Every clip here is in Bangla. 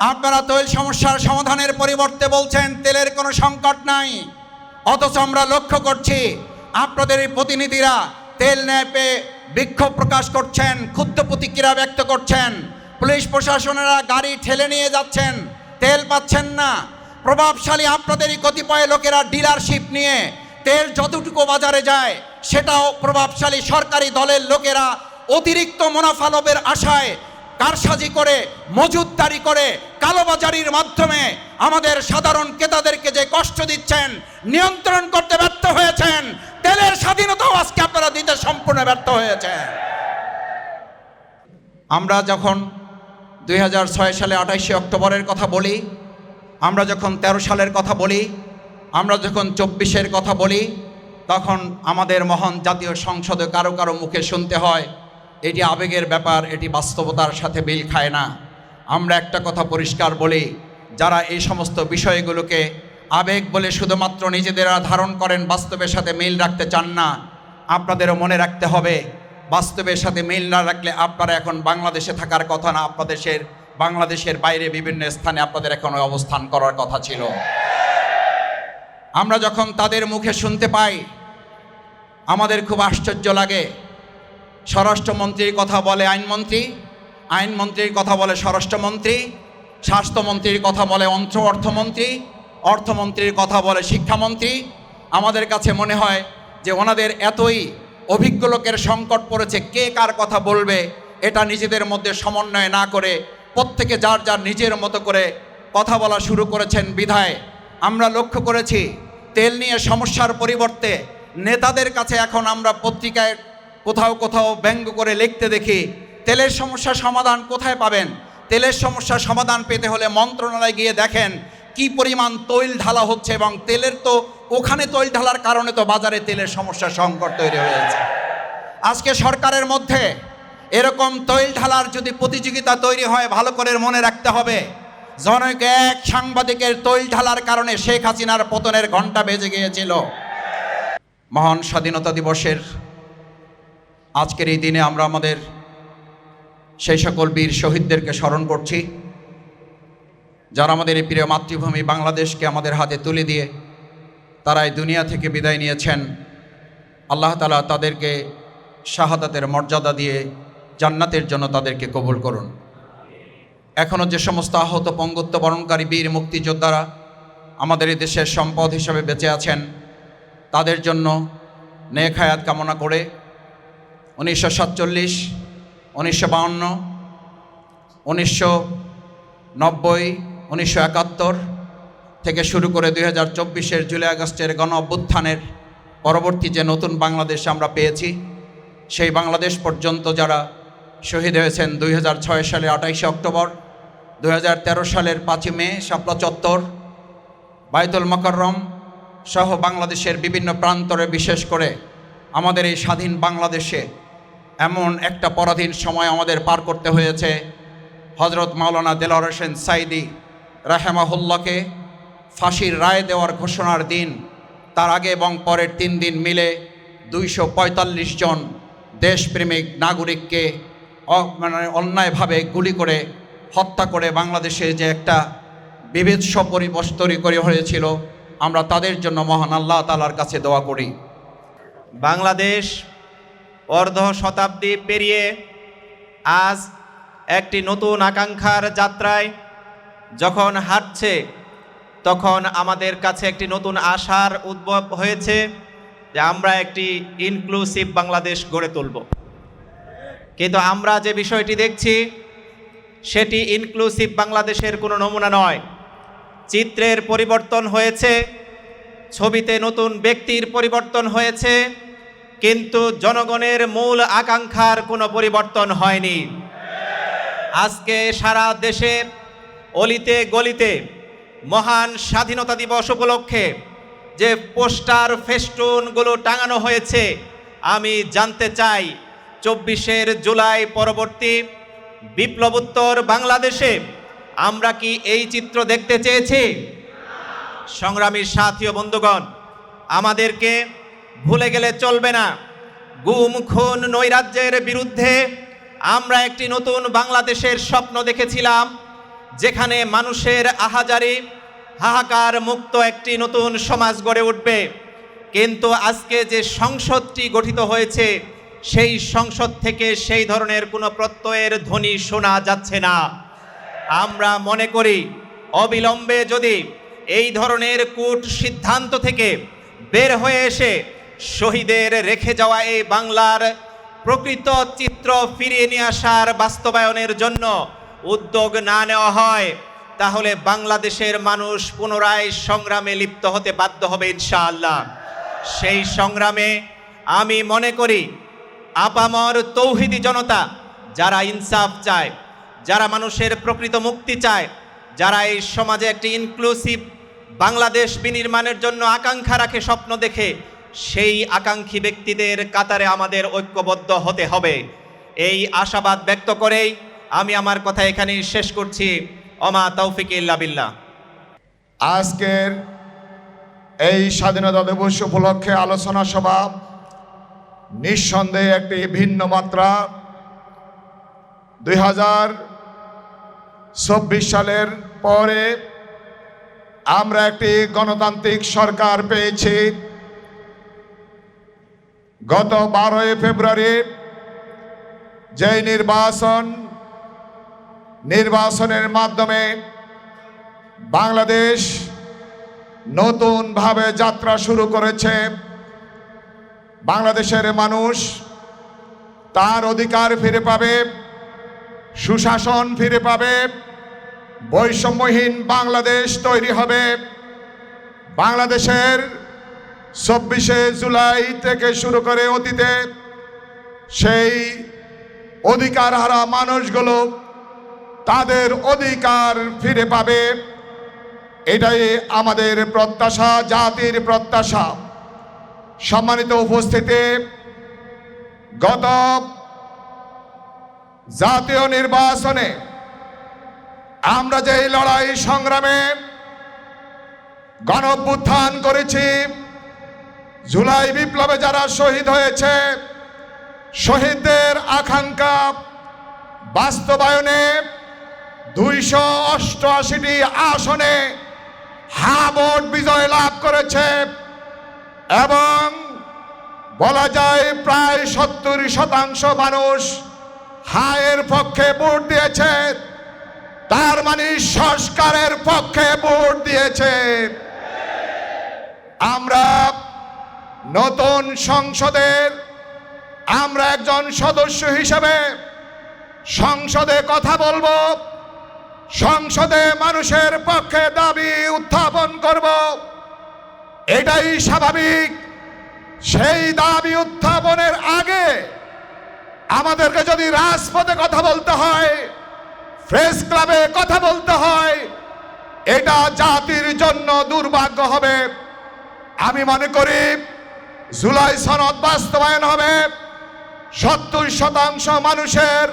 আপনারা তৈল সমস্যার সমাধানের পরিবর্তে বলছেন তেলের কোনো সংকট নাই, অথচ আমরা লক্ষ্য করছি আপনাদের এই প্রতিনিধিরা তেল না পেয়ে বিক্ষোভ প্রকাশ করছেন, ক্ষুব্ধ প্রতিক্রিয়া ব্যক্ত করছেন। পুলিশ প্রশাসনেরা গাড়ি ঠেলে নিয়ে যাচ্ছেন, তেল পাচ্ছেন না। প্রভাবশালী আপনাদেরই কতিপয় লোকেরা ডিলারশিপ নিয়ে তেল যতটুকু বাজারে যায় সেটাও প্রভাবশালী সরকারি দলের লোকেরা অতিরিক্ত মুনাফা লাভের আশায় কারসাজি করে, মজুতদারি করে, কালোবাজারির মাধ্যমে আমাদের সাধারণ ক্রেতাদেরকে যে কষ্ট দিচ্ছেন, নিয়ন্ত্রণ করতে ব্যর্থ হয়েছেন। তেলের স্বাধীনতাও আজকে আপনারা দিতে সম্পূর্ণ ব্যর্থ হয়েছেন। আমরা যখন 2006 সালে 28শে অক্টোবরের কথা বলি, আমরা যখন 13 সালের কথা বলি, আমরা যখন 24-এর কথা বলি, তখন আমাদের মহান জাতীয় সংসদে কারো কারো মুখে শুনতে হয় এটি আবেগের ব্যাপার, এটি বাস্তবতার সাথে মিল খায় না। আমরা একটা কথা পরিষ্কার বলি, যারা এই সমস্ত বিষয়গুলোকে আবেগ বলে শুধুমাত্র নিজেদেরা ধারণ করেন, বাস্তবের সাথে মিল রাখতে চান না, আপনাদেরও মনে রাখতে হবে বাস্তবের সাথে মিল না রাখলে আপনারা এখন বাংলাদেশে থাকার কথা না, বাংলাদেশের বাইরে বিভিন্ন স্থানে আপনাদের এখন অবস্থান করার কথা ছিল। আমরা যখন তাদের মুখে শুনতে পাই আমাদের খুব আশ্চর্য লাগে। স্বরাষ্ট্রমন্ত্রীর কথা বলে আইনমন্ত্রী, আইনমন্ত্রীর কথা বলে স্বরাষ্ট্রমন্ত্রী, স্বাস্থ্যমন্ত্রীর কথা বলে অর্থমন্ত্রী, অর্থমন্ত্রীর কথা বলে শিক্ষামন্ত্রী। আমাদের কাছে মনে হয় যে ওনাদের এতই অভিজ্ঞ লোকের সংকট পড়েছে, কে কার কথা বলবে এটা নিজেদের মধ্যে সমন্বয় না করে প্রত্যেকে যার যার নিজের মতো করে কথা বলা শুরু করেছেন। বিধায় আমরা লক্ষ্য করেছি তেল নিয়ে সমস্যার পরিবর্তে নেতাদের কাছে এখন আমরা পত্রিকায় কোথাও কোথাও ব্যঙ্গ করে লিখতে দেখি তেলের সমস্যার সমাধান কোথায় পাবেন। তেলের সমস্যার সমাধান পেতে হলে মন্ত্রণালয়ে গিয়ে দেখেন কি পরিমাণ তৈল ঢালা হচ্ছে, এবং তেলের তো ওখানে তৈল ঢালার কারণে তো বাজারে তেলের সমস্যার সংকট তৈরি হয়েছে। আজকে সরকারের মধ্যে এরকম তৈল ঢালার যদি প্রতিযোগিতা তৈরি হয়, ভালো করে মনে রাখতে হবে জনৈক এক সাংবাদিকের তৈল ঢালার কারণে শেখ হাসিনার পতনের ঘণ্টা বেজে গিয়েছিল। মহান স্বাধীনতা দিবসের আজকের এই দিনে আমরা আমাদের সেই সকল বীর শহীদদেরকে স্মরণ করছি, যারা আমাদের এই প্রিয় মাতৃভূমি বাংলাদেশকে আমাদের হাতে তুলে দিয়ে তারা এই দুনিয়া থেকে বিদায় নিয়েছেন। আল্লাহ তাআলা তাদেরকে শাহাদাতের মর্যাদা দিয়ে জান্নাতের জন্য তাদেরকে কবুল করুন। এখনও যে সমস্ত আহত পঙ্গুত্ব বরণকারী বীর মুক্তিযোদ্ধারা আমাদের এই দেশের সম্পদ হিসাবে বেঁচে আছেন, তাদের জন্য নেক হায়াত কামনা করে 1947, 1952, 1990, 1971 থেকে শুরু করে 2024-এর জুলাই আগস্টের গণ অভ্যুত্থানের পরবর্তী যে নতুন বাংলাদেশ আমরা পেয়েছি, সেই বাংলাদেশ পর্যন্ত যারা শহীদ হয়েছেন 2006 সালের 28শে অক্টোবর, 2013 সালের 5ই মে শাপলা চত্বর, বায়তুল মোকাররম সহ বাংলাদেশের বিভিন্ন প্রান্তরে, বিশেষ করে আমাদের এই স্বাধীন বাংলাদেশে এমন একটা পরাধীন সময় আমাদের পার করতে হয়েছে। হজরত মাওলানা দেলোয়ার হোসেন সাঈদী রাহেমাহুল্লাহকে ফাঁসির রায় দেওয়ার ঘোষণার দিন, তার আগে এবং পরের 3 দিন মিলে 245 জন দেশপ্রেমিক নাগরিককে অন্যায়ভাবে গুলি করে হত্যা করে বাংলাদেশে যে একটা বিভৎস পরিবেশ তৈরি করে হয়েছিল, আমরা তাদের জন্য মহান আল্লাহ তাআলার কাছে দোয়া করি। বাংলাদেশ অর্ধ শতাব্দী পেরিয়ে আজ একটি নতুন আকাঙ্ক্ষার যাত্রায় যখন হাঁটছে, তখন আমাদের কাছে একটি নতুন আশার উদ্ভব হয়েছে যে আমরা একটি ইনক্লুসিভ বাংলাদেশ গড়ে তুলব। কিন্তু আমরা যে বিষয়টি দেখছি সেটি ইনক্লুসিভ বাংলাদেশের কোনো নমুনা নয়। চিত্রের পরিবর্তন হয়েছে, ছবিতে নতুন ব্যক্তির পরিবর্তন হয়েছে, কিন্তু জনগণের মূল আকাঙ্ক্ষার কোনো পরিবর্তন হয়নি। আজকে সারা দেশের অলিতে গলিতে মহান স্বাধীনতা দিবস উপলক্ষে যে পোস্টার ফেস্টুনগুলো টাঙানো হয়েছে, আমি জানতে চাই 24 জুলাই পরবর্তী বিপ্লবোত্তর বাংলাদেশে আমরা কি এই চিত্র দেখতে চেয়েছি? সংগ্রামী সাথী ও বন্ধুগণ, আমাদেরকে ভুলে গেলে চলবে না। গুম খুন নৈরাজ্যের বিরুদ্ধে আমরা একটি নতুন বাংলাদেশের স্বপ্ন দেখেছিলাম, যেখানে মানুষের আহাজারি হাহাকার মুক্ত একটি নতুন সমাজ গড়ে উঠবে। কিন্তু আজকে যে সংসদটি গঠিত হয়েছে সেই সংসদ থেকে সেই ধরনের কোনো প্রত্যয়ের ধ্বনি শোনা যাচ্ছে না। আমরা মনে করি অবিলম্বে যদি এই ধরনের কূট সিদ্ধান্ত থেকে বের হয়ে এসে শহীদের রেখে যাওয়া এই বাংলার প্রকৃত চিত্র ফিরিয়ে নিয়ে আসার বাস্তবায়নের জন্য উদ্যোগ না নেওয়া হয়, তাহলে বাংলাদেশের মানুষ পুনরায় সংগ্রামে লিপ্ত হতে বাধ্য হবে ইনশাআল্লাহ। সেই সংগ্রামে আমি মনে করি আপামর তৌহিদি জনতা যারা ইনসাফ চায়, যারা মানুষের প্রকৃত মুক্তি চায়, যারা এই সমাজে একটি ইনক্লুসিভ বাংলাদেশ বিনির্মাণের জন্য আকাঙ্ক্ষা রাখে, স্বপ্ন দেখে, সেই আকাঙ্ক্ষী ব্যক্তিদের কাতারে আমাদের ঐক্যবদ্ধ হতে হবে। এই আশাবাদ ব্যক্ত করেই আমি আমার কথা এখানেই শেষ করছি। ওমা তৌফিক ইল্লা বিল্লাহ। আজকের এই স্বাধীনতা দিবস উপলক্ষে আলোচনা সভা নিঃসন্দেহে একটি ভিন্ন মাত্রা। 2024 সালের পরে আমরা একটি গণতান্ত্রিক সরকার পেয়েছি। গত 12 ফেব্রুয়ারি যে নির্বাচনের মাধ্যমে বাংলাদেশ নতুনভাবে যাত্রা শুরু করেছে। বাংলাদেশের মানুষ তার অধিকার ফিরে পাবে, সুশাসন ফিরে পাবে, বৈষম্যহীন বাংলাদেশ তৈরি হবে। বাংলাদেশের 24শে জুলাই থেকে শুরু করে অতীতে সেই অধিকার হারা মানুষগুলো তাদের অধিকার ফিরে পাবে, এটাই আমাদের প্রত্যাশা, জাতির প্রত্যাশা। সম্মানিত উপস্থিতি, গত জাতীয় নির্বাচনে আমরা যে লড়াই সংগ্রামে গণঅভ্যুত্থান করেছি, জুলাই বিপ্লবে যারা শহীদ হয়েছে, শহীদদের আকাঙ্ক্ষা বাস্তবায়নে 288টি আসনে ভোট বিজয় লাভ করেছে এবং বলা যায় প্রায় 70% মানুষ হায়ের পক্ষে ভোট দিয়েছে, তার মানে সংস্কারের পক্ষে ভোট দিয়েছে। আমরা নতুন সংসদের আমরা একজন সদস্য হিসেবে সংসদে কথা বলবো, সংসদে মানুষের পক্ষে দাবি উত্থাপন করব, এটাই স্বাভাবিক। সেই দাবি উত্থাপনের আগে আমাদেরকে যদি রাজপথে কথা বলতে হয়, প্রেস ক্লাবে কথা বলতে হয়, এটা জাতির জন্য দুর্ভাগ্য হবে। আমি মনে করি জুলাই সনদ বাস্তবায়ন হবে, 70% মানুষের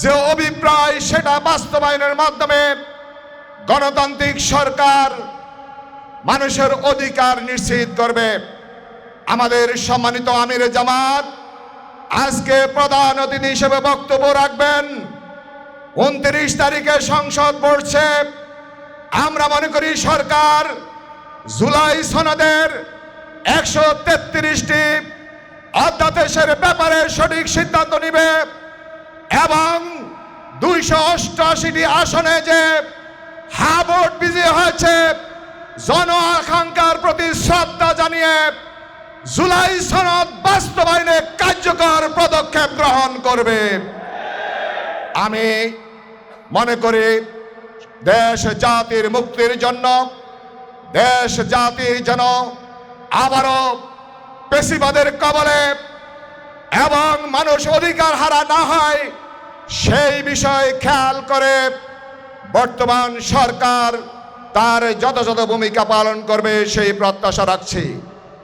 যে অভিপ্রায় সেটা বাস্তবায়নের মাধ্যমে গণতান্ত্রিক সরকার মানুষের অধিকার নিশ্চিত করবে। আমাদের সম্মানিত আমির জামাত আজকে প্রধান অতিথি হিসেবে বক্তব্য রাখবেন। 29 তারিখে সংসদ বসছে। আমরা মনে করি সরকার জুলাই সনদের 133টি অধ্যাদেশের ব্যাপারে সঠিক সিদ্ধান্ত নিবে এবং 288টি আসনে যে ভোট বিজয়ী হয়েছে, জন আকাঙ্ক্ষার প্রতি শ্রদ্ধা জানিয়ে জুলাই সনদ বাস্তবায়নে কার্যকর পদক্ষেপ গ্রহণ করবে। আমি মনে করি দেশ জাতির মুক্তির জন্য, দেশ জাতির যেন আবারও পেশিবাদের কবলে এবং মানুষ অধিকার হারা না হয়, সেই বিষয় খেয়াল করে বর্তমান সরকার তার যথাযথ ভূমিকা পালন করবে সেই প্রত্যাশা রাখছি।